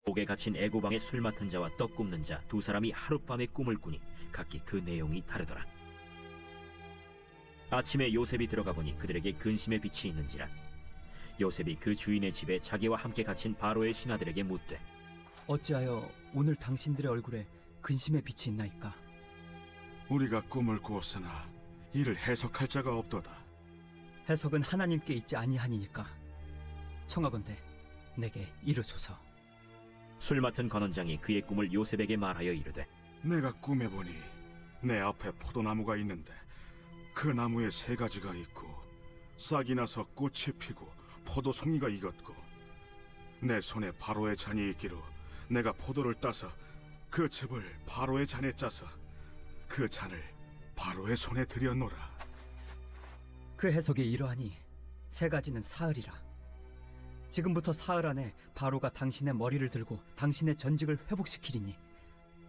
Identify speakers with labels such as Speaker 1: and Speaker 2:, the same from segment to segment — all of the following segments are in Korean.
Speaker 1: 옥에 갇힌 애고방의 술 맡은 자와 떡 굽는 자 두 사람이 하룻밤에 꿈을 꾸니 각기 그 내용이 다르더라. 아침에 요셉이 들어가 보니 그들에게 근심의 빛이 있는지라. 요셉이 그 주인의 집에 자기와 함께 갇힌 바로의 신하들에게 묻되,
Speaker 2: 어찌하여 오늘 당신들의 얼굴에 근심의 빛이 있나이까?
Speaker 3: 우리가 꿈을 꾸었으나 이를 해석할 자가 없도다.
Speaker 2: 해석은 하나님께 있지 아니하니까. 청하건대 내게 이르소서.
Speaker 1: 술 맡은 관원장이 그의 꿈을 요셉에게 말하여 이르되,
Speaker 3: 내가 꿈에 보니 내 앞에 포도나무가 있는데 그 나무에 세 가지가 있고 싹이 나서 꽃이 피고 포도송이가 익었고 내 손에 바로의 잔이 있기로 내가 포도를 따서 그 즙을 바로의 잔에 짜서 그 잔을 바로의 손에 들여놓으라.
Speaker 2: 그 해석이 이러하니 세 가지는 사흘이라. 지금부터 사흘 안에 바로가 당신의 머리를 들고 당신의 전직을 회복시키리니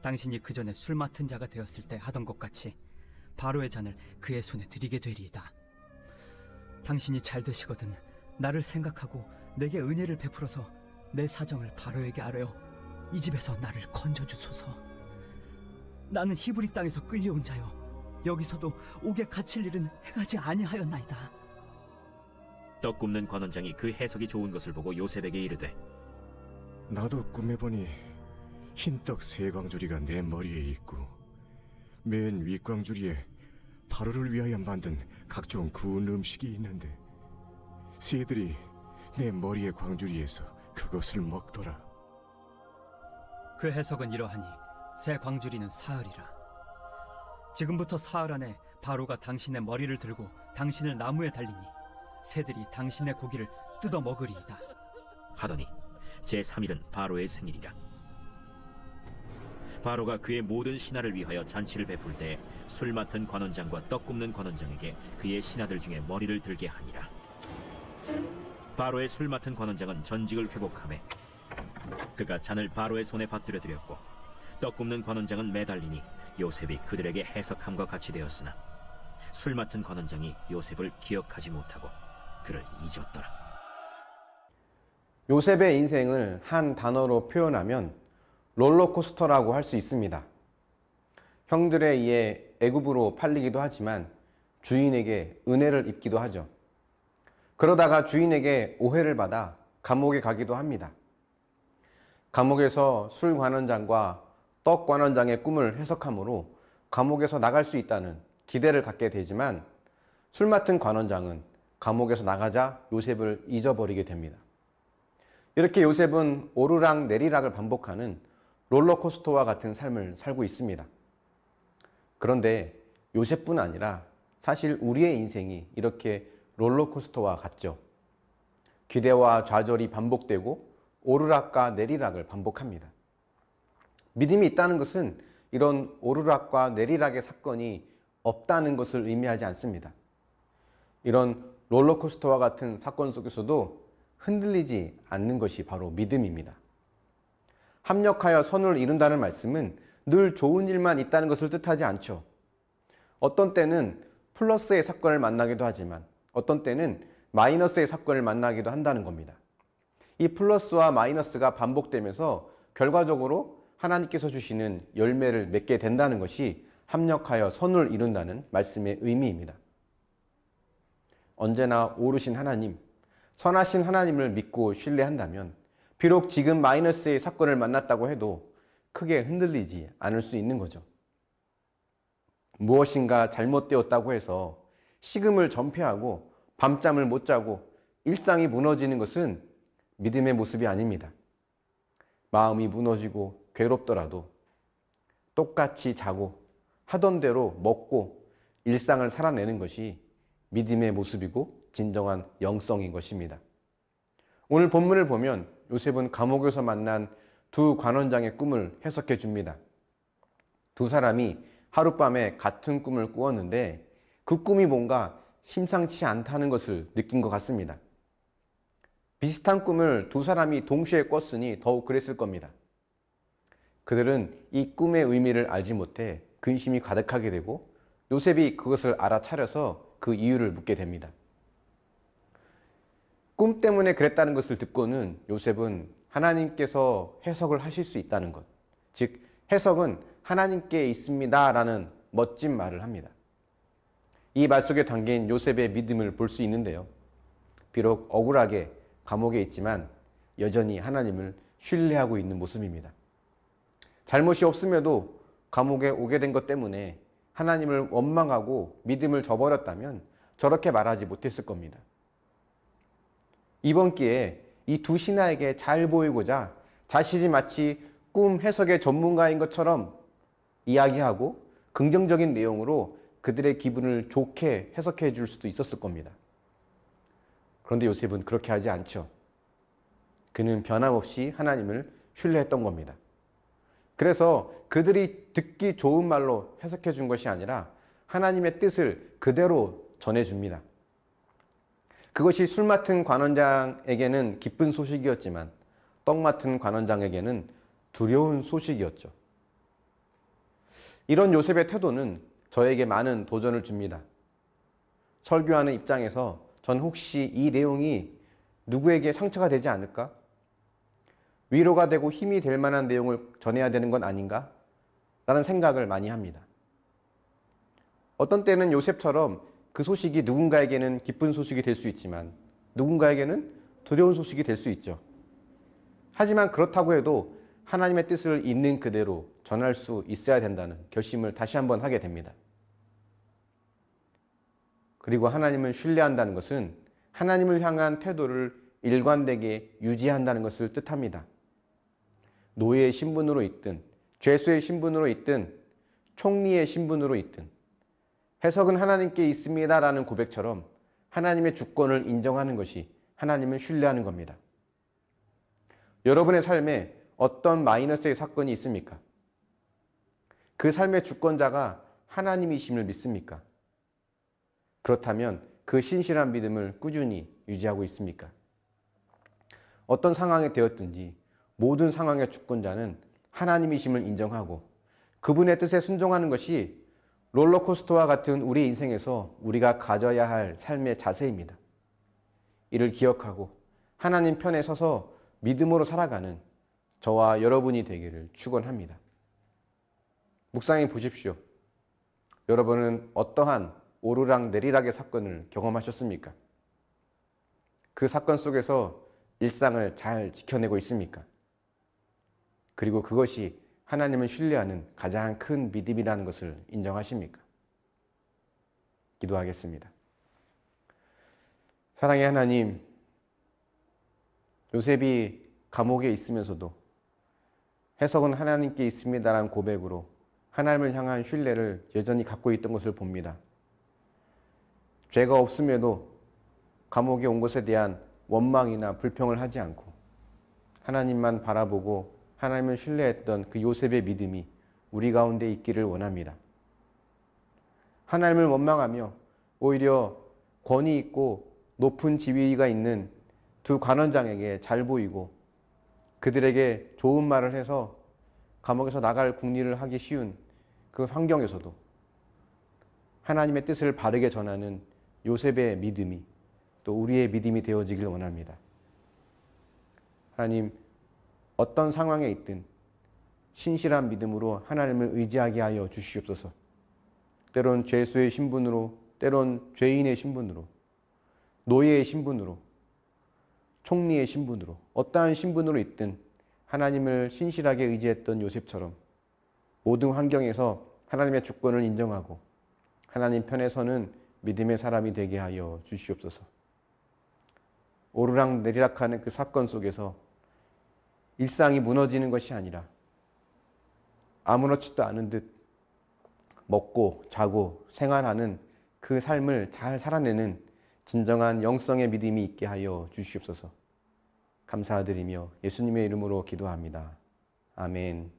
Speaker 2: 당신이 그 전에 술 맡은 자가 되었을 때 하던 것 같이 바로의 잔을 그의 손에 드리게 되리이다. 당신이 잘 되시거든 나를 생각하고 내게 은혜를 베풀어서 내 사정을 바로에게 아뢰어 이 집에서 나를 건져주소서. 나는 히브리 땅에서 끌려온 자요 여기서도 옥에 갇힐 일은 행하지 아니하였나이다.
Speaker 1: 떡 굽는 관원장이 그 해석이 좋은 것을 보고 요셉에게 이르되,
Speaker 4: 나도 꿈에 보니 흰떡 세 광주리가 내 머리에 있고 맨 윗광주리에 바로를 위하여 만든 각종 구운 음식이 있는데 새들이 내 머리의 광주리에서 그것을 먹더라.
Speaker 2: 그 해석은 이러하니 새 광주리는 사흘이라. 지금부터 사흘 안에 바로가 당신의 머리를 들고 당신을 나무에 달리니 새들이 당신의 고기를 뜯어 먹으리이다.
Speaker 1: 하더니 제3일은 바로의 생일이라. 바로가 그의 모든 신하를 위하여 잔치를 베풀 때 술 맡은 관원장과 떡 굽는 관원장에게 그의 신하들 중에 머리를 들게 하니라. 바로의 술 맡은 관원장은 전직을 회복하매 그가 잔을 바로의 손에 받들어 드렸고 떡 굽는 관원장은 매달리니 요셉이 그들에게 해석함과 같이 되었으나 술 맡은 관원장이 요셉을 기억하지 못하고 그를 잊었더라.
Speaker 5: 요셉의 인생을 한 단어로 표현하면 롤러코스터라고 할 수 있습니다. 형들에 의해 애굽으로 팔리기도 하지만 주인에게 은혜를 입기도 하죠. 그러다가 주인에게 오해를 받아 감옥에 가기도 합니다. 감옥에서 술 관원장과 떡 관원장의 꿈을 해석함으로 감옥에서 나갈 수 있다는 기대를 갖게 되지만 술 맡은 관원장은 감옥에서 나가자 요셉을 잊어버리게 됩니다. 이렇게 요셉은 오르락 내리락을 반복하는 롤러코스터와 같은 삶을 살고 있습니다. 그런데 요셉뿐 아니라 사실 우리의 인생이 이렇게 롤러코스터와 같죠. 기대와 좌절이 반복되고 오르락과 내리락을 반복합니다. 믿음이 있다는 것은 이런 오르락과 내리락의 사건이 없다는 것을 의미하지 않습니다. 이런 롤러코스터와 같은 사건 속에서도 흔들리지 않는 것이 바로 믿음입니다. 합력하여 선을 이룬다는 말씀은 늘 좋은 일만 있다는 것을 뜻하지 않죠. 어떤 때는 플러스의 사건을 만나기도 하지만 어떤 때는 마이너스의 사건을 만나기도 한다는 겁니다. 이 플러스와 마이너스가 반복되면서 결과적으로 하나님께서 주시는 열매를 맺게 된다는 것이 합력하여 선을 이룬다는 말씀의 의미입니다. 언제나 오르신 하나님, 선하신 하나님을 믿고 신뢰한다면 비록 지금 마이너스의 사건을 만났다고 해도 크게 흔들리지 않을 수 있는 거죠. 무엇인가 잘못되었다고 해서 식음을 전폐하고 밤잠을 못 자고 일상이 무너지는 것은 믿음의 모습이 아닙니다. 마음이 무너지고 괴롭더라도 똑같이 자고 하던 대로 먹고 일상을 살아내는 것이 믿음의 모습이고 진정한 영성인 것입니다. 오늘 본문을 보면 요셉은 감옥에서 만난 두 관원장의 꿈을 해석해 줍니다. 두 사람이 하룻밤에 같은 꿈을 꾸었는데 그 꿈이 뭔가 심상치 않다는 것을 느낀 것 같습니다. 비슷한 꿈을 두 사람이 동시에 꿨으니 더욱 그랬을 겁니다. 그들은 이 꿈의 의미를 알지 못해 근심이 가득하게 되고 요셉이 그것을 알아차려서 그 이유를 묻게 됩니다. 꿈 때문에 그랬다는 것을 듣고는 요셉은 하나님께서 해석을 하실 수 있다는 것, 즉 해석은 하나님께 있습니다 라는 멋진 말을 합니다. 이 말 속에 담긴 요셉의 믿음을 볼 수 있는데요. 비록 억울하게 감옥에 있지만 여전히 하나님을 신뢰하고 있는 모습입니다. 잘못이 없음에도 감옥에 오게 된 것 때문에 하나님을 원망하고 믿음을 저버렸다면 저렇게 말하지 못했을 겁니다. 이번 기회에 이 두 신하에게 잘 보이고자 자신이 마치 꿈 해석의 전문가인 것처럼 이야기하고 긍정적인 내용으로 그들의 기분을 좋게 해석해 줄 수도 있었을 겁니다. 그런데 요셉은 그렇게 하지 않죠. 그는 변함없이 하나님을 신뢰했던 겁니다. 그래서 그들이 듣기 좋은 말로 해석해 준 것이 아니라 하나님의 뜻을 그대로 전해줍니다. 그것이 술 맡은 관원장에게는 기쁜 소식이었지만 떡 맡은 관원장에게는 두려운 소식이었죠. 이런 요셉의 태도는 저에게 많은 도전을 줍니다. 설교하는 입장에서 전 혹시 이 내용이 누구에게 상처가 되지 않을까? 위로가 되고 힘이 될 만한 내용을 전해야 되는 건 아닌가? 라는 생각을 많이 합니다. 어떤 때는 요셉처럼 그 소식이 누군가에게는 기쁜 소식이 될 수 있지만 누군가에게는 두려운 소식이 될 수 있죠. 하지만 그렇다고 해도 하나님의 뜻을 있는 그대로 전할 수 있어야 된다는 결심을 다시 한번 하게 됩니다. 그리고 하나님을 신뢰한다는 것은 하나님을 향한 태도를 일관되게 유지한다는 것을 뜻합니다. 노예의 신분으로 있든 죄수의 신분으로 있든 총리의 신분으로 있든 해석은 하나님께 있습니다라는 고백처럼 하나님의 주권을 인정하는 것이 하나님을 신뢰하는 겁니다. 여러분의 삶에 어떤 마이너스의 사건이 있습니까? 그 삶의 주권자가 하나님이심을 믿습니까? 그렇다면 그 신실한 믿음을 꾸준히 유지하고 있습니까? 어떤 상황에 되었든지 모든 상황의 주권자는 하나님이심을 인정하고 그분의 뜻에 순종하는 것이 롤러코스터와 같은 우리 인생에서 우리가 가져야 할 삶의 자세입니다. 이를 기억하고 하나님 편에 서서 믿음으로 살아가는 저와 여러분이 되기를 축원합니다. 묵상해 보십시오. 여러분은 어떠한 오르락 내리락의 사건을 경험하셨습니까? 그 사건 속에서 일상을 잘 지켜내고 있습니까? 그리고 그것이 하나님을 신뢰하는 가장 큰 믿음이라는 것을 인정하십니까? 기도하겠습니다. 사랑의 하나님, 요셉이 감옥에 있으면서도 해석은 하나님께 있습니다라는 고백으로 하나님을 향한 신뢰를 여전히 갖고 있던 것을 봅니다. 죄가 없음에도 감옥에 온 것에 대한 원망이나 불평을 하지 않고 하나님만 바라보고 하나님을 신뢰했던 그 요셉의 믿음이 우리 가운데 있기를 원합니다. 하나님을 원망하며 오히려 권위 있고 높은 지위가 있는 두 관원장에게 잘 보이고 그들에게 좋은 말을 해서 감옥에서 나갈 궁리를 하기 쉬운 그 환경에서도 하나님의 뜻을 바르게 전하는 요셉의 믿음이 또 우리의 믿음이 되어지길 원합니다. 하나님, 어떤 상황에 있든 신실한 믿음으로 하나님을 의지하게 하여 주시옵소서. 때론 죄수의 신분으로, 때론 죄인의 신분으로, 노예의 신분으로, 총리의 신분으로, 어떠한 신분으로 있든 하나님을 신실하게 의지했던 요셉처럼 모든 환경에서 하나님의 주권을 인정하고 하나님 편에 서는 믿음의 사람이 되게 하여 주시옵소서. 오르락 내리락하는 그 사건 속에서 일상이 무너지는 것이 아니라 아무렇지도 않은 듯 먹고 자고 생활하는 그 삶을 잘 살아내는 진정한 영성의 믿음이 있게 하여 주시옵소서. 감사드리며 예수님의 이름으로 기도합니다. 아멘.